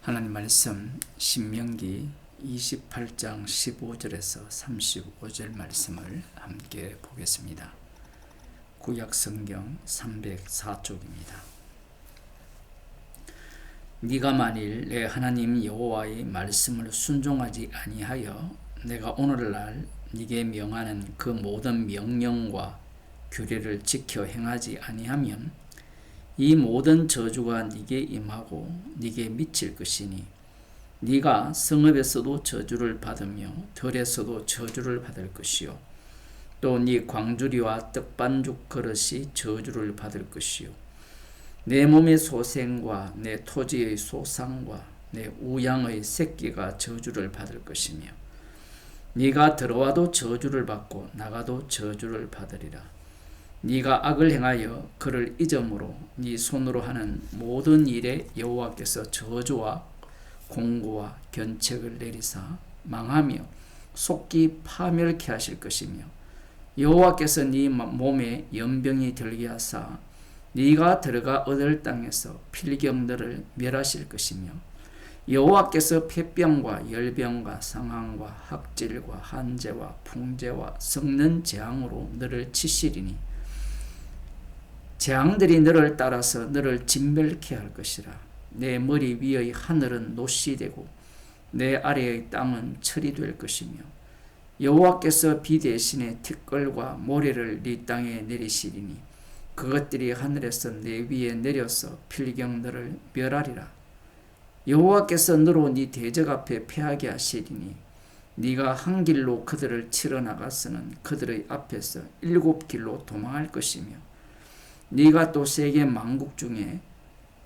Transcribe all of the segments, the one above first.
하나님 말씀 신명기 28장 15절에서 35절 말씀을 함께 보겠습니다. 구약 성경 304쪽입니다. 네가 만일 내 하나님 여호와의 말씀을 순종하지 아니하여 내가 오늘날 네게 명하는 그 모든 명령과 규례를 지켜 행하지 아니하면 이 모든 저주가 네게 임하고 네게 미칠 것이니 네가 성읍에서도 저주를 받으며 들에서도 저주를 받을 것이요 또 네 광주리와 떡반죽 그릇이 저주를 받을 것이요 내 몸의 소생과 내 토지의 소상과 내 우양의 새끼가 저주를 받을 것이며 네가 들어와도 저주를 받고 나가도 저주를 받으리라. 네가 악을 행하여 그를 잊음으로 네 손으로 하는 모든 일에 여호와께서 저주와 공고와 견책을 내리사 망하며 속기 파멸케 하실 것이며 여호와께서 네 몸에 연병이 들게 하사 네가 들어가 얻을 땅에서 필경들을 멸하실 것이며 여호와께서 폐병과 열병과 상함과 학질과 한재와 풍재와 썩는 재앙으로 너를 치시리니 재앙들이 너를 따라서 너를 진멸케 할 것이라. 내 머리 위의 하늘은 노시 되고 내 아래의 땅은 철이 될 것이며 여호와께서 비 대신에 티끌과 모래를 네 땅에 내리시리니 그것들이 하늘에서 내 위에 내려서 필경 너를 멸하리라. 여호와께서 너로 네 대적 앞에 패하게 하시리니 네가 한 길로 그들을 치러 나가서는 그들의 앞에서 7길로 도망할 것이며 네가 또 세계 만국 중에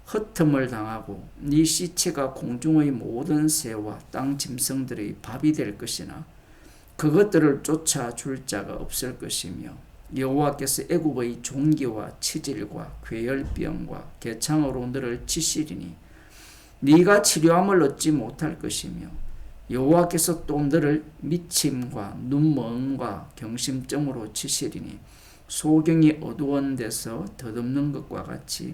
흩음을 당하고 네 시체가 공중의 모든 새와 땅 짐승들의 밥이 될 것이나 그것들을 쫓아줄 자가 없을 것이며 여호와께서 애굽의 종기와 치질과 괴열병과 개창으로 너를 치시리니 네가 치료함을 얻지 못할 것이며 여호와께서 또 너를 미침과 눈멍과 경심증으로 치시리니 소경이 어두운 데서 더듬는 것과 같이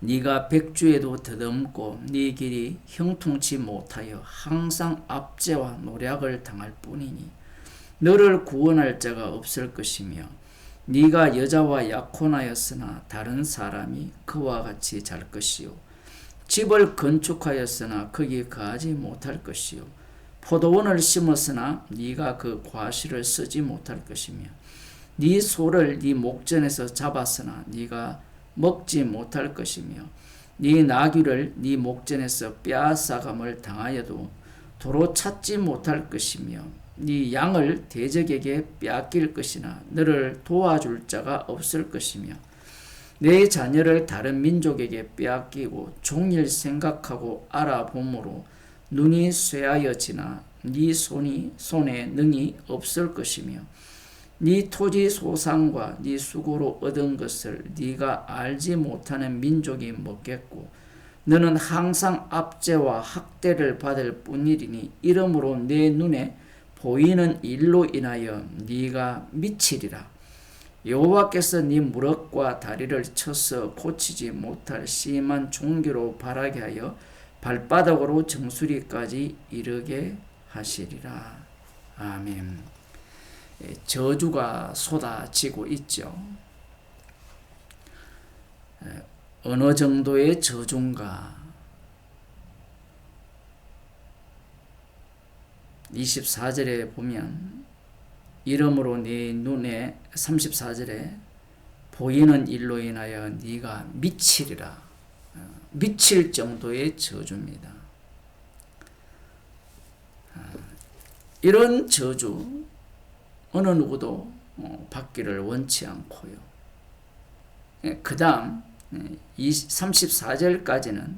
네가 백주에도 더듬고 네 길이 형통치 못하여 항상 압제와 노략을 당할 뿐이니 너를 구원할 자가 없을 것이며 네가 여자와 약혼하였으나 다른 사람이 그와 같이 잘 것이요 집을 건축하였으나 거기 거하지 못할 것이요 포도원을 심었으나 네가 그 과실을 쓰지 못할 것이며 네 소를 네 목전에서 잡았으나 네가 먹지 못할 것이며 네 나귀를 네 목전에서 빼앗아감을 당하여도 도로 찾지 못할 것이며 네 양을 대적에게 빼앗길 것이나 너를 도와줄 자가 없을 것이며 내 자녀를 다른 민족에게 빼앗기고 종일 생각하고 알아봄으로 눈이 쇠하여지나 네 손에 능이 없을 것이며 네 토지 소상과 네 수고로 얻은 것을 네가 알지 못하는 민족이 먹겠고 너는 항상 압제와 학대를 받을 뿐이리니 이러므로 내 눈에 보이는 일로 인하여 네가 미치리라. 여호와께서 네 무릎과 다리를 쳐서 고치지 못할 심한 종기로 바라게 하여 발바닥으로 정수리까지 이르게 하시리라. 아멘. 저주가 쏟아지고 있죠. 어느 정도의 저주인가? 24절에 보면 이러므로 네 눈에 34절에 보이는 일로 인하여 네가 미치리라. 미칠 정도의 저주입니다. 이런 저주 어느 누구도 받기를 원치 않고요. 그 다음 34절까지는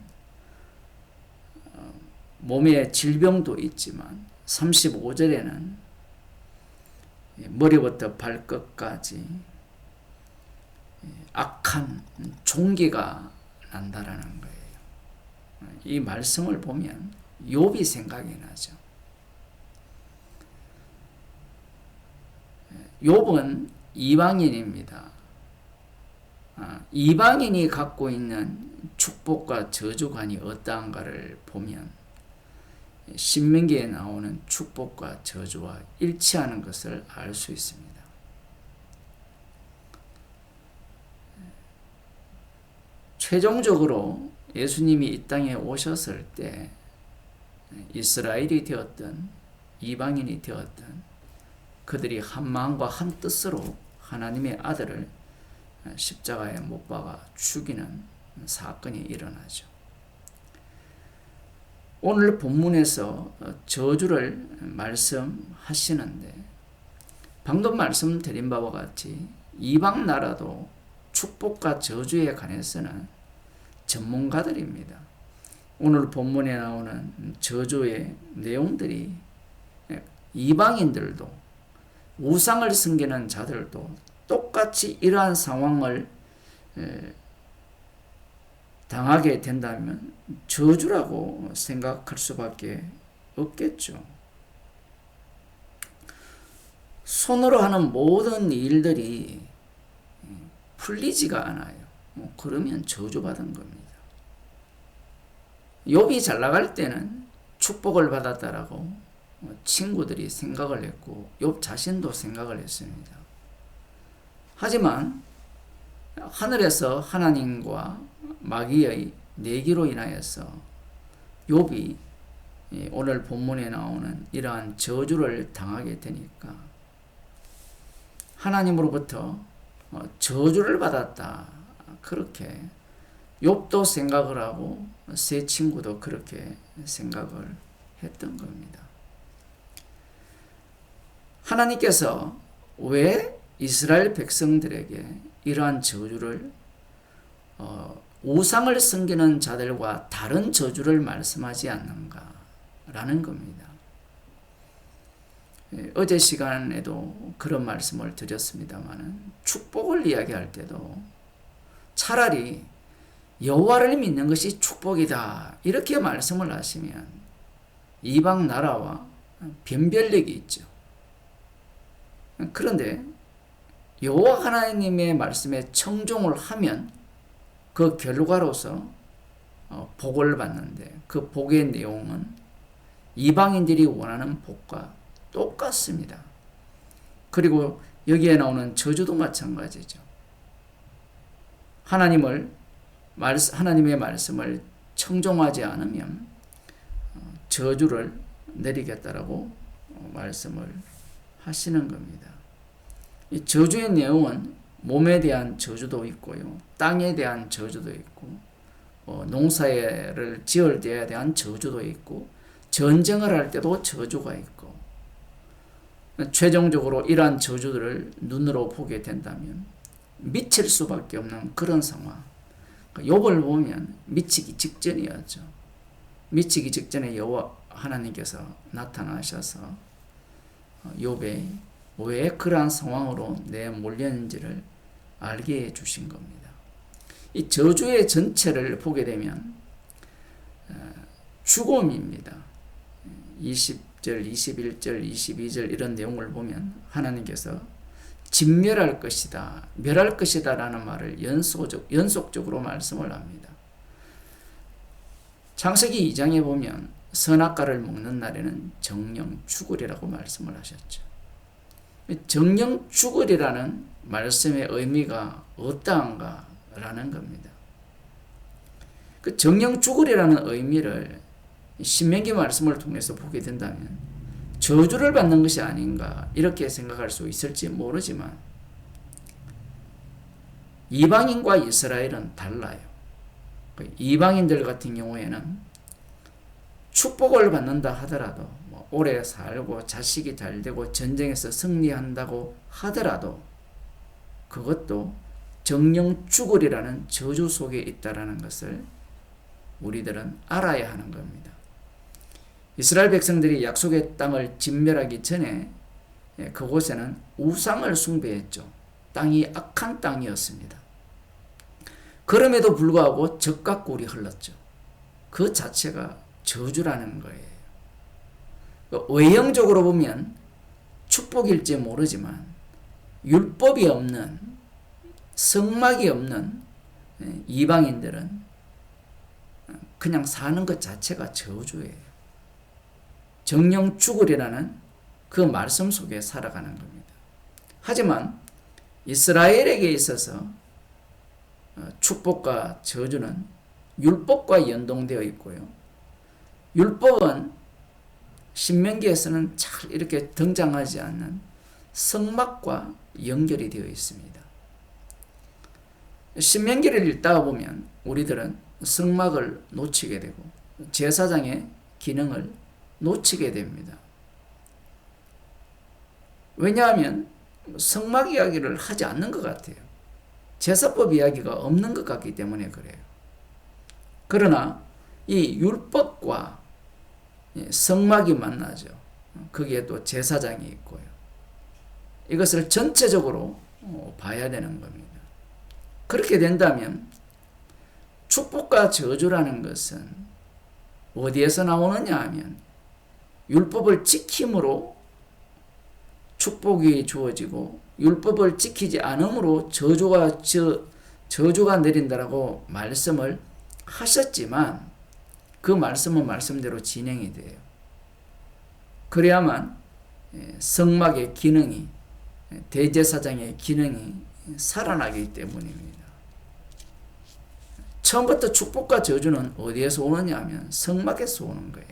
몸에 질병도 있지만 35절에는 머리부터 발끝까지 악한 종기가 난다라는 거예요. 이 말씀을 보면 욥이 생각이 나죠. 욥은 이방인입니다. 이방인이 갖고 있는 축복과 저주관이 어떠한가를 보면 신명기에 나오는 축복과 저주와 일치하는 것을 알 수 있습니다. 최종적으로 예수님이 이 땅에 오셨을 때 이스라엘이 되었든 이방인이 되었든 그들이 한 마음과 한 뜻으로 하나님의 아들을 십자가에 못 박아 죽이는 사건이 일어나죠. 오늘 본문에서 저주를 말씀하시는데 방금 말씀드린 바와 같이 이방 나라도 축복과 저주에 관해서는 전문가들입니다. 오늘 본문에 나오는 저주의 내용들이 이방인들도 우상을 섬기는 자들도 똑같이 이러한 상황을 당하게 된다면 저주라고 생각할 수밖에 없겠죠. 손으로 하는 모든 일들이 풀리지가 않아요. 그러면 저주받은 겁니다. 욥이 잘 나갈 때는 축복을 받았다라고 친구들이 생각을 했고 욥 자신도 생각을 했습니다. 하지만 하늘에서 하나님과 마귀의 내기로 인하여서 욥이 오늘 본문에 나오는 이러한 저주를 당하게 되니까 하나님으로부터 저주를 받았다. 그렇게 욥도 생각을 하고 세 친구도 그렇게 생각을 했던 겁니다. 하나님께서 왜 이스라엘 백성들에게 이러한 저주를 우상을 섬기는 자들과 다른 저주를 말씀하지 않는가라는 겁니다. 어제 시간에도 그런 말씀을 드렸습니다만 축복을 이야기할 때도 차라리 여호와를 믿는 것이 축복이다 이렇게 말씀을 하시면 이방 나라와 변별력이 있죠. 그런데 여호와 하나님의 말씀에 청종을 하면 그 결과로서 복을 받는데 그 복의 내용은 이방인들이 원하는 복과 똑같습니다. 그리고 여기에 나오는 저주도 마찬가지죠. 하나님의 말씀을 청종하지 않으면 저주를 내리겠다라고 말씀을 하시는 겁니다. 이 저주의 내용은 몸에 대한 저주도 있고요, 땅에 대한 저주도 있고, 농사를 지을 때에 대한 저주도 있고, 전쟁을 할 때도 저주가 있고, 최종적으로 이러한 저주들을 눈으로 보게 된다면 미칠 수밖에 없는 그런 상황. 욥을 보면 미치기 직전이었죠. 미치기 직전에 여호와 하나님께서 나타나셔서 욥에 왜 그러한 상황으로 몰렸는지를 알게 해주신 겁니다. 이 저주의 전체를 보게 되면 죽음입니다. 20절, 21절, 22절 이런 내용을 보면 하나님께서 진멸할 것이다, 멸할 것이다 라는 말을 연속적으로 말씀을 합니다. 창세기 2장에 보면 선악과를 먹는 날에는 정령 죽으리라고 말씀을 하셨죠. 정령 죽으리라는 말씀의 의미가 어떠한가 라는 겁니다. 그 정령 죽으리라는 의미를 신명기 말씀을 통해서 보게 된다면 저주를 받는 것이 아닌가 이렇게 생각할 수 있을지 모르지만 이방인과 이스라엘은 달라요. 이방인들 같은 경우에는 축복을 받는다 하더라도 오래 살고 자식이 잘 되고 전쟁에서 승리한다고 하더라도 그것도 정령 죽으리라는 저주 속에 있다라는 것을 우리들은 알아야 하는 겁니다. 이스라엘 백성들이 약속의 땅을 진멸하기 전에 그곳에는 우상을 숭배했죠. 땅이 악한 땅이었습니다. 그럼에도 불구하고 적과 꿀이 흘렀죠. 그 자체가 저주라는 거예요. 외형적으로 보면 축복일지 모르지만 율법이 없는, 성막이 없는 이방인들은 그냥 사는 것 자체가 저주예요. 정령 죽으리라는 그 말씀 속에 살아가는 겁니다. 하지만 이스라엘에게 있어서 축복과 저주는 율법과 연동되어 있고요. 율법은 신명기에서는 잘 이렇게 등장하지 않는 성막과 연결이 되어 있습니다. 신명기를 읽다가 보면 우리들은 성막을 놓치게 되고 제사장의 기능을 놓치게 됩니다. 왜냐하면 성막 이야기를 하지 않는 것 같아요. 제사법 이야기가 없는 것 같기 때문에 그래요. 그러나 이 율법과 성막이 만나죠. 거기에 또 제사장이 있고요. 이것을 전체적으로 봐야 되는 겁니다. 그렇게 된다면 축복과 저주라는 것은 어디에서 나오느냐 하면 율법을 지킴으로 축복이 주어지고 율법을 지키지 않음으로 저주가 내린다라고 말씀을 하셨지만 그 말씀은 말씀대로 진행이 돼요. 그래야만 성막의 기능이, 대제사장의 기능이 살아나기 때문입니다. 처음부터 축복과 저주는 어디에서 오느냐 하면 성막에서 오는 거예요.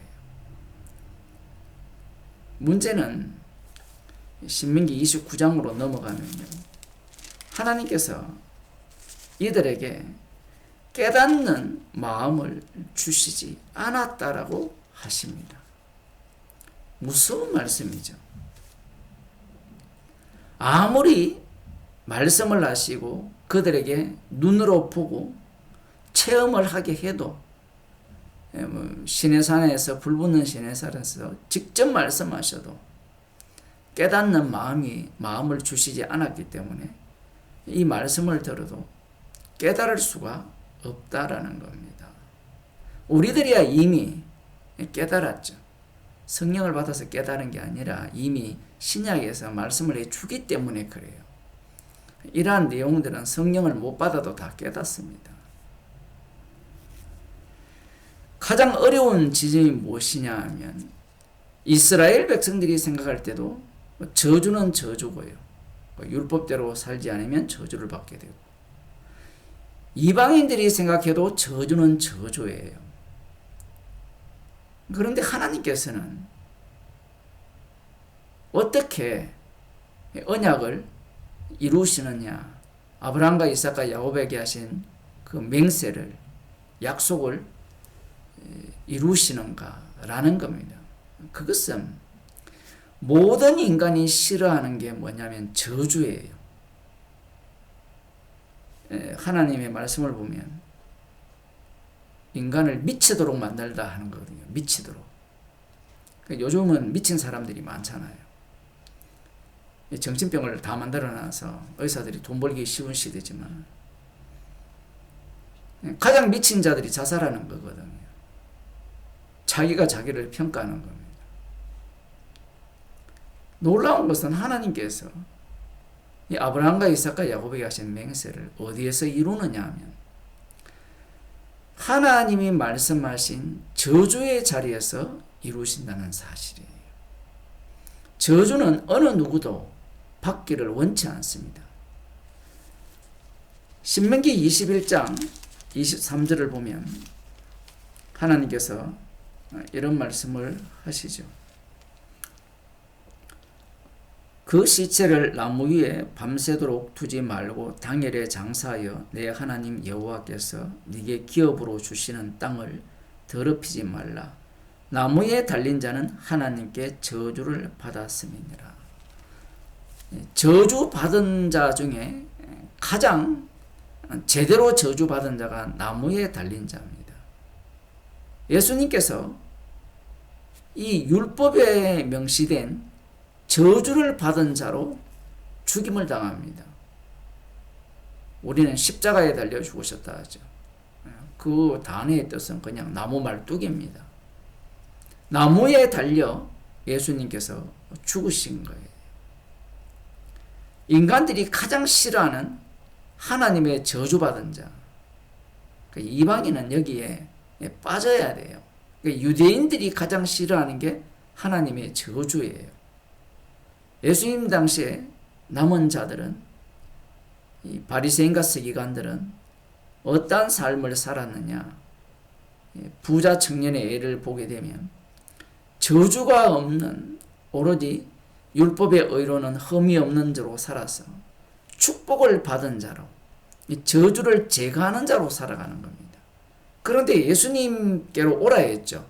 문제는 신명기 29장으로 넘어가면요, 하나님께서 이들에게 깨닫는 마음을 주시지 않았다라고 하십니다. 무서운 말씀이죠. 아무리 말씀을 하시고 그들에게 눈으로 보고 체험을 하게 해도, 시내산에서, 불붙는 시내산에서 직접 말씀하셔도 깨닫는 마음을 주시지 않았기 때문에 이 말씀을 들어도 깨달을 수가 없다라는 겁니다. 우리들이야 이미 깨달았죠. 성령을 받아서 깨달은 게 아니라 이미 신약에서 말씀을 해주기 때문에 그래요. 이러한 내용들은 성령을 못 받아도 다 깨닫습니다. 가장 어려운 지점이 무엇이냐 하면 이스라엘 백성들이 생각할 때도 저주는 저주고요. 율법대로 살지 않으면 저주를 받게 되고, 이방인들이 생각해도 저주는 저주예요. 그런데 하나님께서는 어떻게 언약을 이루시느냐, 아브라함과 이삭과 야곱에게 하신 그 맹세를, 약속을 이루시는가라는 겁니다. 그것은 모든 인간이 싫어하는 게 뭐냐면 저주예요. 하나님의 말씀을 보면 인간을 미치도록 만들다 하는 거거든요. 미치도록. 요즘은 미친 사람들이 많잖아요. 정신병을 다 만들어놔서 의사들이 돈 벌기 쉬운 시대지만 가장 미친 자들이 자살하는 거거든요. 자기가 자기를 평가하는 겁니다. 놀라운 것은 하나님께서 이 아브라함과 이삭과 야곱에게 하신 맹세를 어디에서 이루느냐 하면 하나님이 말씀하신 저주의 자리에서 이루신다는 사실이에요. 저주는 어느 누구도 받기를 원치 않습니다. 신명기 21장 23절을 보면 하나님께서 이런 말씀을 하시죠. 그 시체를 나무 위에 밤새도록 두지 말고 당일에 장사하여 내 하나님 여호와께서 네게 기업으로 주시는 땅을 더럽히지 말라. 나무에 달린 자는 하나님께 저주를 받았음이니라. 저주받은 자 중에 가장 제대로 저주받은 자가 나무에 달린 자입니다. 예수님께서 이 율법에 명시된 저주를 받은 자로 죽임을 당합니다. 우리는 십자가에 달려 죽으셨다 하죠. 그 단어의 뜻은 그냥 나무 말뚝입니다. 나무에 달려 예수님께서 죽으신 거예요. 인간들이 가장 싫어하는 하나님의 저주받은 자. 이방인은 여기에 빠져야 돼요. 그러니까 유대인들이 가장 싫어하는 게 하나님의 저주예요. 예수님 당시에 남은 자들은, 이 바리새인과 서기관들은 어떠한 삶을 살았느냐. 부자 청년의 애를 보게 되면 저주가 없는, 오로지 율법의 의로는 흠이 없는 자로 살아서 축복을 받은 자로, 저주를 제거하는 자로 살아가는 겁니다. 그런데 예수님께로 오라 했죠.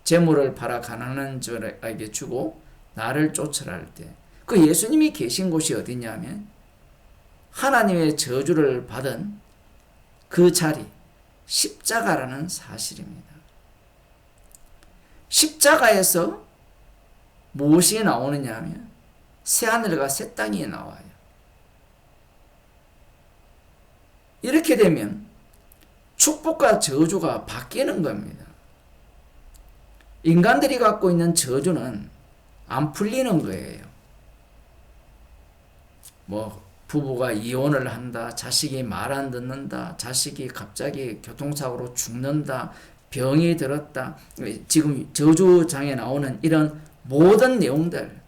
재물을 팔아 가난한 자에게 주고 나를 쫓으라 할 때, 그 예수님이 계신 곳이 어디냐면 하나님의 저주를 받은 그 자리, 십자가라는 사실입니다. 십자가에서 무엇이 나오느냐 하면 새하늘과 새 땅이 나와요. 이렇게 되면 축복과 저주가 바뀌는 겁니다. 인간들이 갖고 있는 저주는 안 풀리는 거예요. 부부가 이혼을 한다, 자식이 말 안 듣는다, 자식이 갑자기 교통사고로 죽는다, 병이 들었다, 지금 저주장에 나오는 이런 모든 내용들,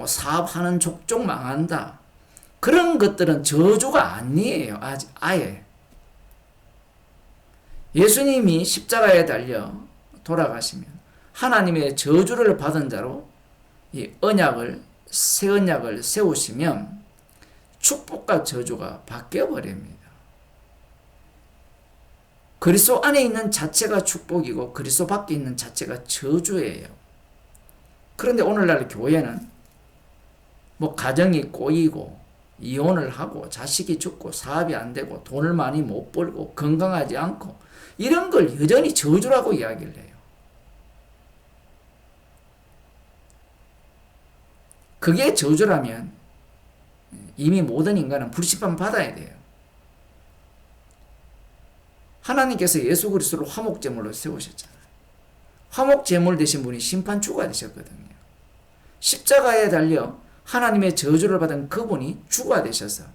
사업하는 족족 망한다, 그런 것들은 저주가 아니에요. 아예. 예수님이 십자가에 달려 돌아가시면 하나님의 저주를 받은 자로 이 새 언약을 세우시면 축복과 저주가 바뀌어 버립니다. 그리스도 안에 있는 자체가 축복이고 그리스도 밖에 있는 자체가 저주예요. 그런데 오늘날 교회는 가정이 꼬이고 이혼을 하고 자식이 죽고 사업이 안 되고 돈을 많이 못 벌고 건강하지 않고 이런 걸 여전히 저주라고 이야기를 해요. 그게 저주라면 이미 모든 인간은 불심판 받아야 돼요. 하나님께서 예수 그리스도를 화목제물로 세우셨잖아요. 화목제물 되신 분이 심판주가 되셨거든요. 십자가에 달려 하나님의 저주를 받은 그분이 주가 되셔서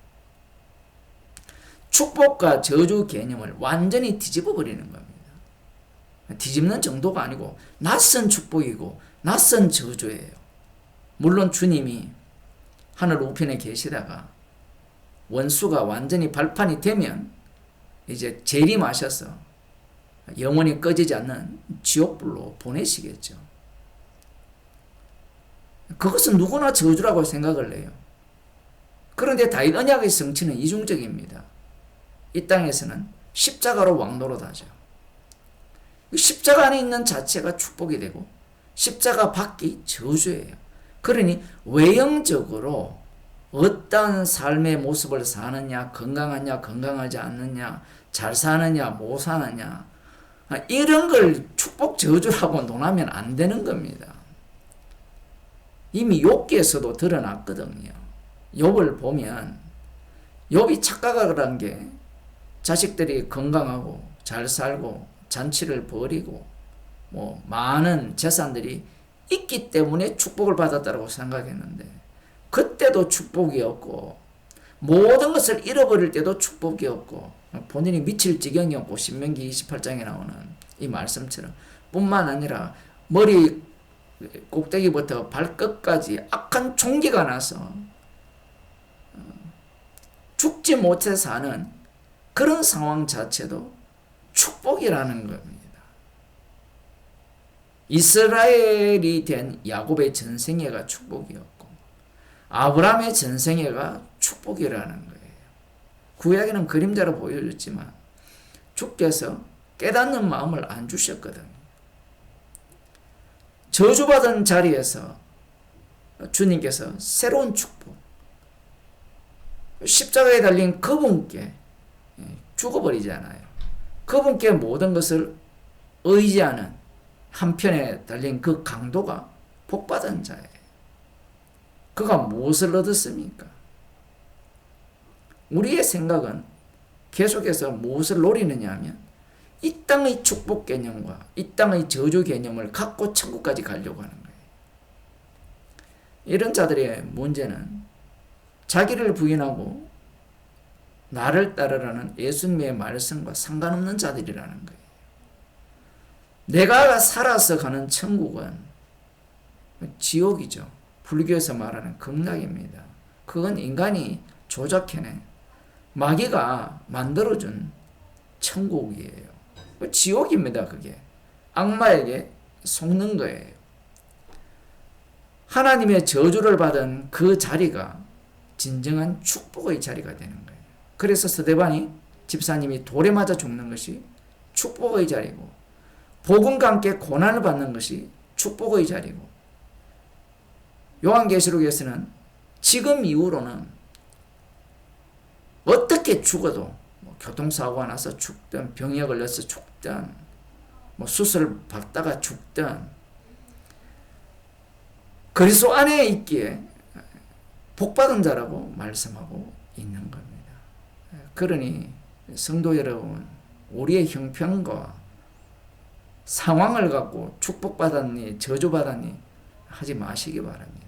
축복과 저주 개념을 완전히 뒤집어 버리는 겁니다. 뒤집는 정도가 아니고 낯선 축복이고 낯선 저주예요. 물론 주님이 하늘 우편에 계시다가 원수가 완전히 발판이 되면 이제 재림하셔서 영원히 꺼지지 않는 지옥불로 보내시겠죠. 그것은 누구나 저주라고 생각을 해요. 그런데 다윗 언약의 성취는 이중적입니다. 이 땅에서는 십자가로 왕노릇하죠. 십자가 안에 있는 자체가 축복이 되고 십자가 밖이 저주예요. 그러니 외형적으로 어떤 삶의 모습을 사느냐, 건강하냐, 건강하지 않느냐, 잘 사느냐, 못 사느냐, 이런 걸 축복 저주라고 논하면 안 되는 겁니다. 이미 욥기에서도 드러났거든요. 욥을 보면 욥이 착각을 게 자식들이 건강하고 잘 살고 잔치를 벌이고 많은 재산들이 있기 때문에 축복을 받았다고 생각했는데 그때도 축복이 없고 모든 것을 잃어버릴 때도 축복이 없고 본인이 미칠 지경이 없고 신명기 28장에 나오는 이 말씀처럼 뿐만 아니라 머리 꼭대기부터 발끝까지 악한 총기가 나서 죽지 못해 사는 그런 상황 자체도 축복이라는 겁니다. 이스라엘이 된 야곱의 전생애가 축복이었고 아브라함의 전생애가 축복이라는 거예요. 구약에는 그림자로 보여줬지만 주께서 깨닫는 마음을 안 주셨거든요. 저주받은 자리에서 주님께서 새로운 축복, 십자가에 달린 그분께 죽어버리잖아요. 그분께 모든 것을 의지하는 한편에 달린 그 강도가 복받은 자예요. 그가 무엇을 얻었습니까? 우리의 생각은 계속해서 무엇을 노리느냐 하면 이 땅의 축복 개념과 이 땅의 저주 개념을 갖고 천국까지 가려고 하는 거예요. 이런 자들의 문제는 자기를 부인하고 나를 따르라는 예수님의 말씀과 상관없는 자들이라는 거예요. 내가 살아서 가는 천국은 지옥이죠. 불교에서 말하는 극락입니다. 그건 인간이 조작해낸 마귀가 만들어준 천국이에요. 지옥입니다. 그게 악마에게 속는 거예요. 하나님의 저주를 받은 그 자리가 진정한 축복의 자리가 되는 거예요. 그래서 스데반이 집사님이 돌에 맞아 죽는 것이 축복의 자리고, 복음과 함께 고난을 받는 것이 축복의 자리고, 요한계시록에서는 지금 이후로는 어떻게 죽어도 교통사고가 나서 죽든 병에 걸려서 죽든 수술 받다가 죽든 그리스도 안에 있기에 복받은 자라고 말씀하고 있는 겁니다. 그러니 성도 여러분, 우리의 형편과 상황을 갖고 축복받았니 저주받았니 하지 마시기 바랍니다.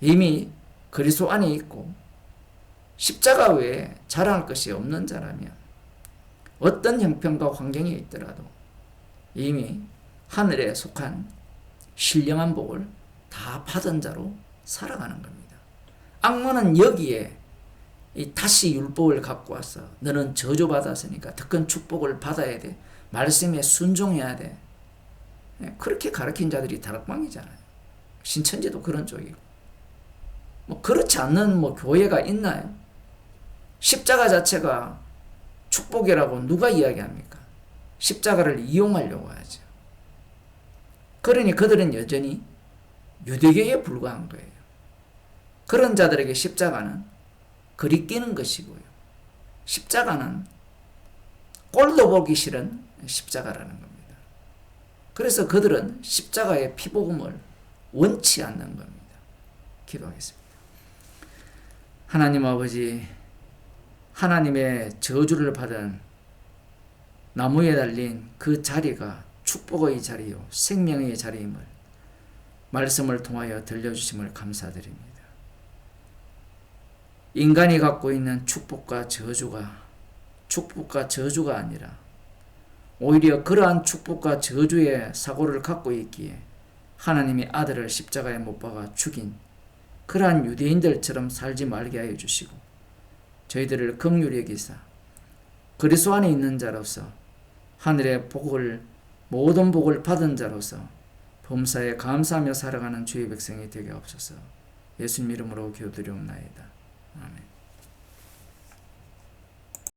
이미 그리스도 안에 있고 십자가 외에 자랑할 것이 없는 자라면 어떤 형편과 환경에 있더라도 이미 하늘에 속한 신령한 복을 다 받은 자로 살아가는 겁니다. 악마는 여기에 다시 율법을 갖고 와서 너는 저주받았으니까 더 큰 축복을 받아야 돼. 말씀에 순종해야 돼. 그렇게 가르친 자들이 다락방이잖아요. 신천지도 그런 쪽이고. 그렇지 않는 교회가 있나요? 십자가 자체가 축복이라고 누가 이야기합니까? 십자가를 이용하려고 하죠. 그러니 그들은 여전히 유대교에 불과한 거예요. 그런 자들에게 십자가는 그리끼는 것이고요. 십자가는 꼴도 보기 싫은 십자가라는 겁니다. 그래서 그들은 십자가의 피복음을 원치 않는 겁니다. 기도하겠습니다. 하나님 아버지, 하나님의 저주를 받은 나무에 달린 그 자리가 축복의 자리요 생명의 자리임을 말씀을 통하여 들려주심을 감사드립니다. 인간이 갖고 있는 축복과 저주가 아니라 오히려 그러한 축복과 저주의 사고를 갖고 있기에 하나님의 아들을 십자가에 못 박아 죽인 그러한 유대인들처럼 살지 말게 하여 주시고, 저희들을 긍휼히 여기사 그리스도 안에 있는 자로서 하늘의 복을, 모든 복을 받은 자로서 범사에 감사하며 살아가는 주의 백성이 되게 하옵소서. 예수님 이름으로 기도드리옵나이다. 아멘.